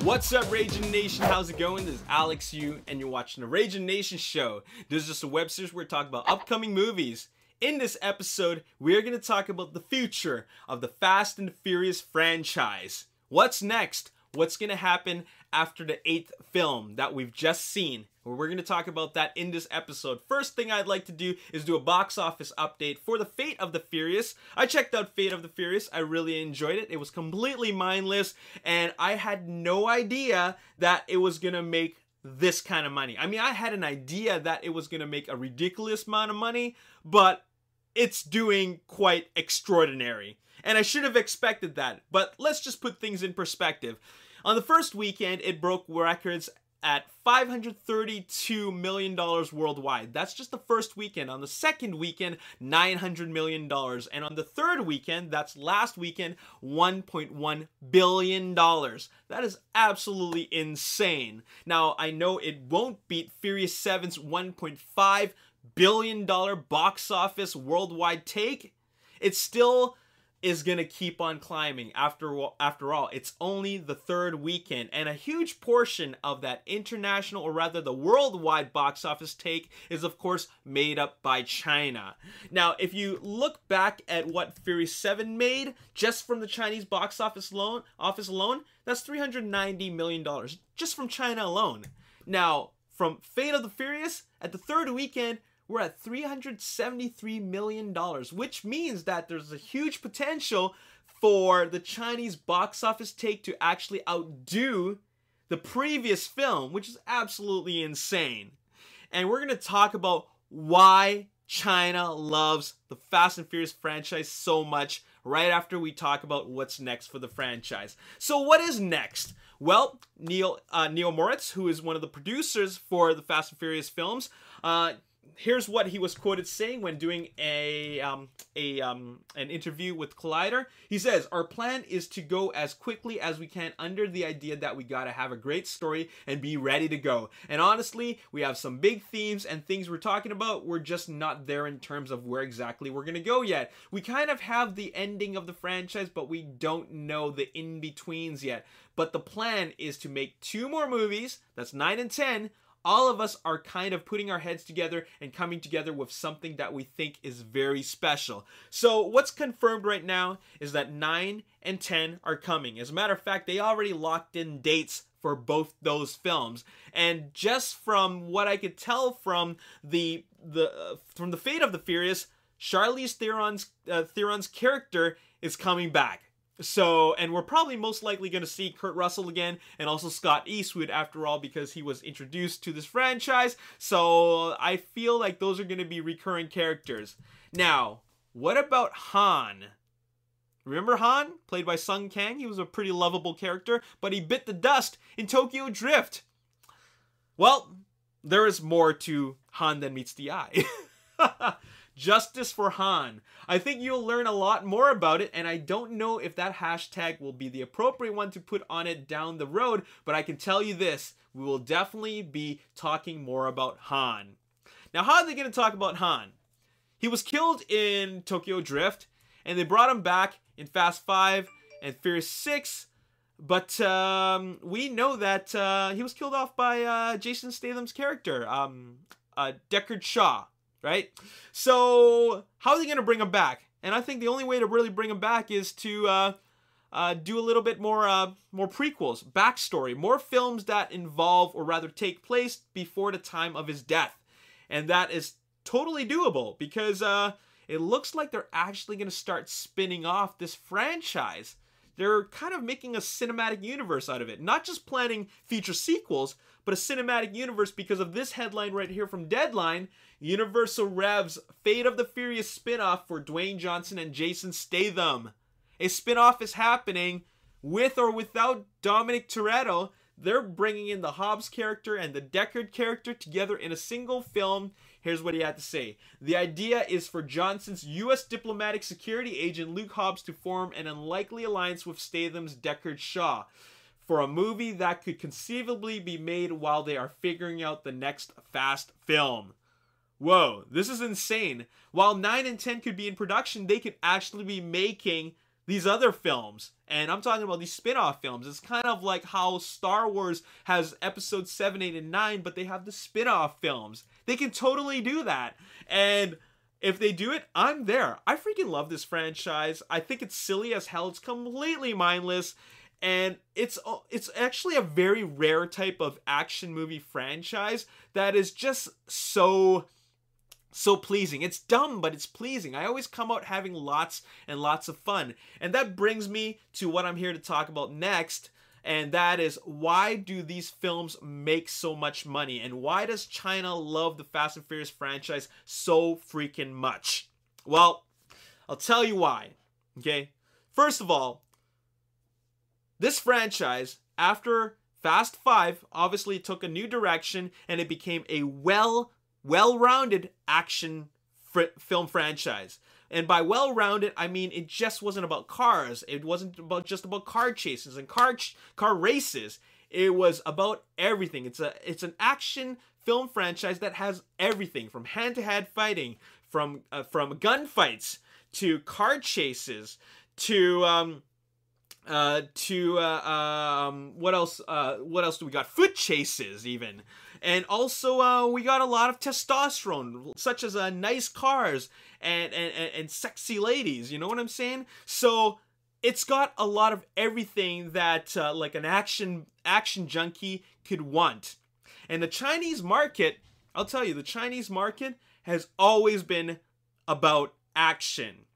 What's up, Ragin Nation? How's it going? This is Alex Yu, and you're watching the Ragin Nation show. This is just a web series where we talk about upcoming movies. In this episode, we're going to talk about the future of the Fast and Furious franchise. What's next? What's going to happen after the 8th film that we've just seen? We're going to talk about that in this episode. First thing I'd like to do is do a box office update for the Fate of the Furious. I checked out Fate of the Furious. I really enjoyed it. It was completely mindless, and I had no idea that it was going to make this kind of money. I mean, I had an idea that it was going to make a ridiculous amount of money, but it's doing quite extraordinary. And I should have expected that, but let's just put things in perspective. On the first weekend, it broke records at $532 million worldwide. That's just the first weekend. On the second weekend, $900 million. And on the third weekend, that's last weekend, $1.1 billion. That is absolutely insane. Now, I know it won't beat Furious 7's $1.5 billion box office worldwide take. It still is gonna keep on climbing. After all, it's only the third weekend, and a huge portion of that international, or rather the worldwide box office take, is of course made up by China. Now, if you look back at what Furious 7 made just from the Chinese box office alone, that's $390 million just from China alone. Now, from Fate of the Furious, at the third weekend, we're at $373 million, which means that there's a huge potential for the Chinese box office take to actually outdo the previous film, which is absolutely insane. And we're going to talk about why China loves the Fast and Furious franchise so much right after we talk about what's next for the franchise. So what is next? Well, Neil Moritz, who is one of the producers for the Fast and Furious films, here's what he was quoted saying when doing an interview with Collider. He says, "Our plan is to go as quickly as we can under the idea that we gotta have a great story and be ready to go. And honestly, we have some big themes and things we're talking about. We're just not there in terms of where exactly we're gonna go yet. We kind of have the ending of the franchise, but we don't know the in-betweens yet. But the plan is to make 2 more movies, that's 9 and 10, all of us are kind of putting our heads together and coming together with something that we think is very special." So what's confirmed right now is that 9 and 10 are coming. As a matter of fact, they already locked in dates for both those films. And just from what I could tell from the Fate of the Furious, Charlize Theron's character is coming back. So, and we're probably most likely going to see Kurt Russell again, and also Scott Eastwood, after all, because he was introduced to this franchise. So I feel like those are going to be recurring characters. Now, what about Han? Remember Han? Played by Sung Kang. He was a pretty lovable character, but he bit the dust in Tokyo Drift. Well, there is more to Han than meets the eye. Justice for Han. I think you'll learn a lot more about it, and I don't know if that hashtag will be the appropriate one to put on it down the road, but I can tell you this, we will definitely be talking more about Han. Now, how are they going to talk about Han? He was killed in Tokyo Drift, and they brought him back in Fast 5 and Furious 6, but we know that he was killed off by Jason Statham's character, Deckard Shaw. Right? So, how are they going to bring him back? And I think the only way to really bring him back is to do a little bit more prequels, backstory, more films that involve, or rather take place before the time of his death. And that is totally doable, because it looks like they're actually going to start spinning off this franchise. They're kind of making a cinematic universe out of it. Not just planning future sequels, but a cinematic universe because of this headline right here from Deadline. Universal revs Fate of the Furious spin-off for Dwayne Johnson and Jason Statham. A spin-off is happening with or without Dominic Toretto. They're bringing in the Hobbs character and the Deckard character together in a single film. Here's what he had to say. "The idea is for Johnson's U.S. diplomatic security agent Luke Hobbs to form an unlikely alliance with Statham's Deckard Shaw for a movie that could conceivably be made while they are figuring out the next Fast film." Whoa, this is insane. While 9 and 10 could be in production, they could actually be making these other films. And I'm talking about these spin-off films. It's kind of like how Star Wars has episodes 7, 8, and 9, but they have the spin-off films. They can totally do that. And if they do it, I'm there. I freaking love this franchise. I think it's silly as hell. It's completely mindless. And it's actually a very rare type of action movie franchise that is just so pleasing. It's dumb, but it's pleasing. I always come out having lots and lots of fun. And that brings me to what I'm here to talk about next. And that is, why do these films make so much money? And why does China love the Fast and Furious franchise so freaking much? Well, I'll tell you why. Okay? First of all, this franchise, after Fast 5, obviously took a new direction and it became a well-rounded action film franchise. And by well-rounded, I mean it just wasn't about cars. It wasn't just about car chases and car races. It was about everything. It's an action film franchise that has everything from hand-to-hand fighting, from gunfights to car chases to what else? What else do we got? Foot chases, even. And also, we got a lot of testosterone, such as nice cars and sexy ladies. You know what I'm saying? So it's got a lot of everything that like an action junkie could want. And the Chinese market, I'll tell you, the Chinese market has always been about action.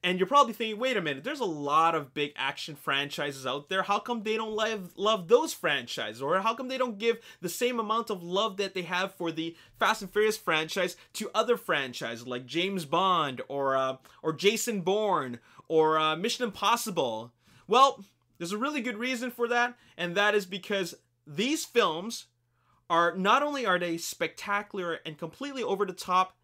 And you're probably thinking, wait a minute, there's a lot of big action franchises out there. How come they don't love those franchises? Or how come they don't give the same amount of love that they have for the Fast and Furious franchise to other franchises like James Bond or Jason Bourne or Mission Impossible? Well, there's a really good reason for that, and that is because these films are, not only are they spectacular and completely over the top,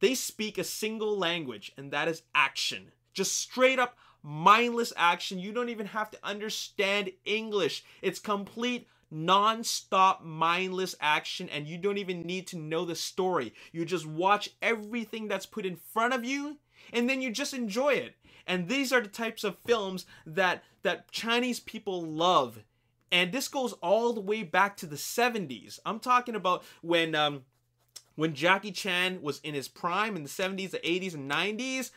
they speak a single language, and that is action. Just straight up mindless action. You don't even have to understand English. It's complete non-stop mindless action, and you don't even need to know the story. You just watch everything that's put in front of you, and then you just enjoy it. And these are the types of films that Chinese people love. And this goes all the way back to the 70s. I'm talking about when Jackie Chan was in his prime in the 70s, the 80s, and 90s.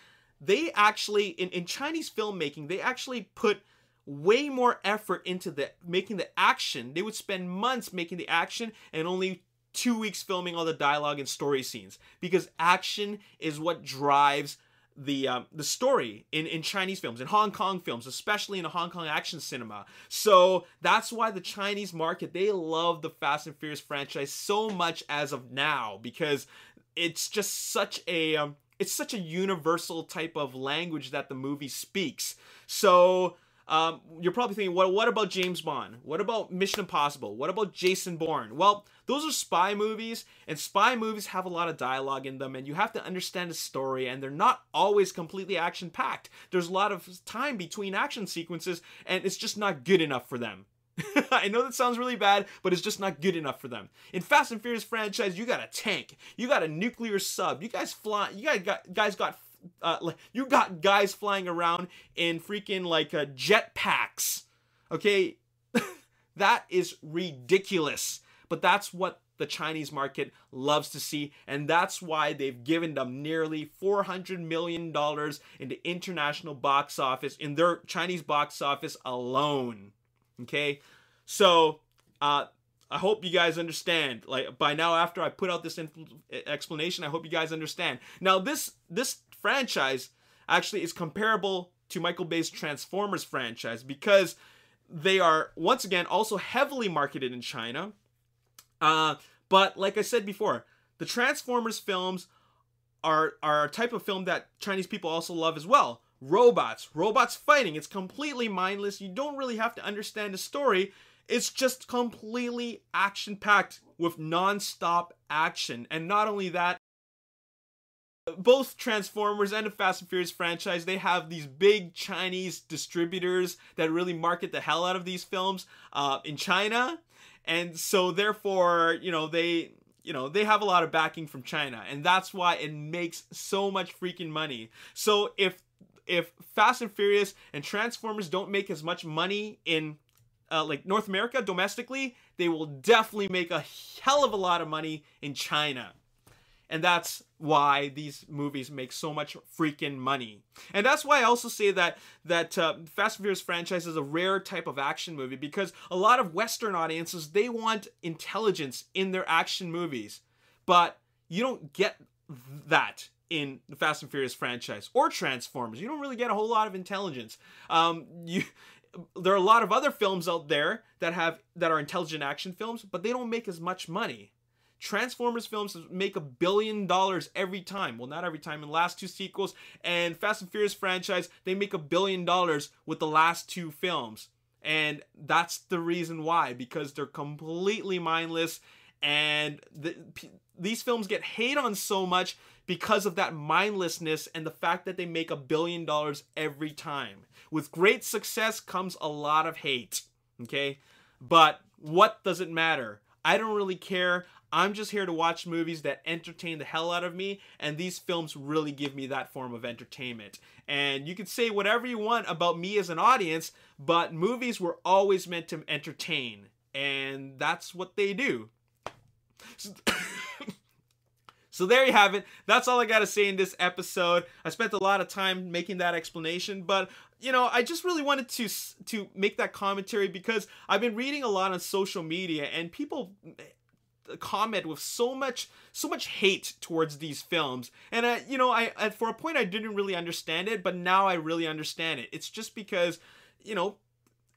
They actually, in Chinese filmmaking, they actually put way more effort into making the action. They would spend months making the action and only 2 weeks filming all the dialogue and story scenes, because action is what drives the story in Chinese films, in Hong Kong films, especially in the Hong Kong action cinema. So that's why the Chinese market, they love the Fast and Furious franchise so much as of now, because it's just such a universal type of language that the movie speaks. So you're probably thinking, what about James Bond? What about Mission Impossible? What about Jason Bourne? Well, those are spy movies, and spy movies have a lot of dialogue in them, and you have to understand the story, and they're not always completely action-packed. There's a lot of time between action sequences, and it's just not good enough for them. I know that sounds really bad, but it's just not good enough for them. In Fast and Furious franchise, you got a tank, you got a nuclear sub, you got guys flying around in freaking like jet packs. Okay, that is ridiculous. But that's what the Chinese market loves to see, and that's why they've given them nearly $400 million in the international box office, in their Chinese box office alone. Okay, so I hope you guys understand. Like, by now, after I put out this explanation, I hope you guys understand. Now, this franchise actually is comparable to Michael Bay's Transformers franchise, because they are, once again, also heavily marketed in China. But like I said before, the Transformers films are a type of film that Chinese people also love as well. Robots fighting. It's completely mindless. You don't really have to understand the story. It's just completely action-packed with non-stop action. And not only that, both Transformers and the Fast and Furious franchise, they have these big Chinese distributors that really market the hell out of these films in China. And so therefore, they have a lot of backing from China, and that's why it makes so much freaking money. So if if Fast and Furious and Transformers don't make as much money in like North America domestically, they will definitely make a hell of a lot of money in China. And that's why these movies make so much freaking money. And that's why I also say that Fast and Furious franchise is a rare type of action movie, because a lot of Western audiences, they want intelligence in their action movies. But you don't get that in the Fast and Furious franchise or Transformers. You don't really get a whole lot of intelligence. There are a lot of other films out there that are intelligent action films, but they don't make as much money. Transformers films make $1 billion every time. Well, not every time. In the last two sequels, and Fast and Furious franchise, they make $1 billion with the last two films. And that's the reason why, because they're completely mindless, and these films get hate on so much because of that mindlessness and the fact that they make $1 billion every time. With great success comes a lot of hate, okay? But what does it matter? I don't really care. I'm just here to watch movies that entertain the hell out of me, and these films really give me that form of entertainment. And you can say whatever you want about me as an audience, but movies were always meant to entertain, and that's what they do. So there you have it. That's all I gotta say in this episode. I spent a lot of time making that explanation, but you know, I just really wanted to make that commentary because I've been reading a lot on social media, and people comment with so much hate towards these films, and you know, I for a point I didn't really understand it, but now I really understand it. It's just because, you know,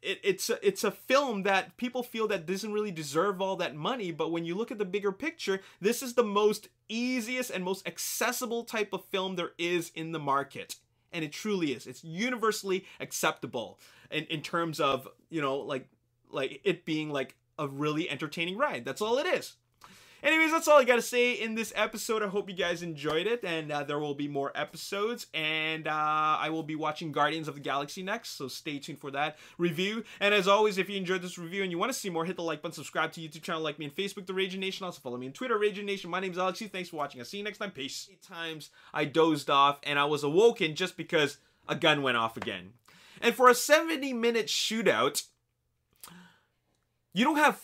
it's a film that people feel that doesn't really deserve all that money, but when you look at the bigger picture, this is the most easiest and most accessible type of film there is in the market. And it truly is. It's universally acceptable in terms of, you know, like it being like a really entertaining ride. That's all it is. Anyways, that's all I gotta say in this episode. I hope you guys enjoyed it, and there will be more episodes, and I will be watching Guardians of the Galaxy next, so stay tuned for that review. And as always, if you enjoyed this review and you want to see more, hit the like button, subscribe to YouTube channel, like me on Facebook, The Ragin Nation. Also follow me on Twitter, Ragin Nation. My name is Alex. Thanks for watching. I'll see you next time. Peace. 8 times I dozed off, and I was awoken just because a gun went off again. And for a 70-minute shootout, you don't have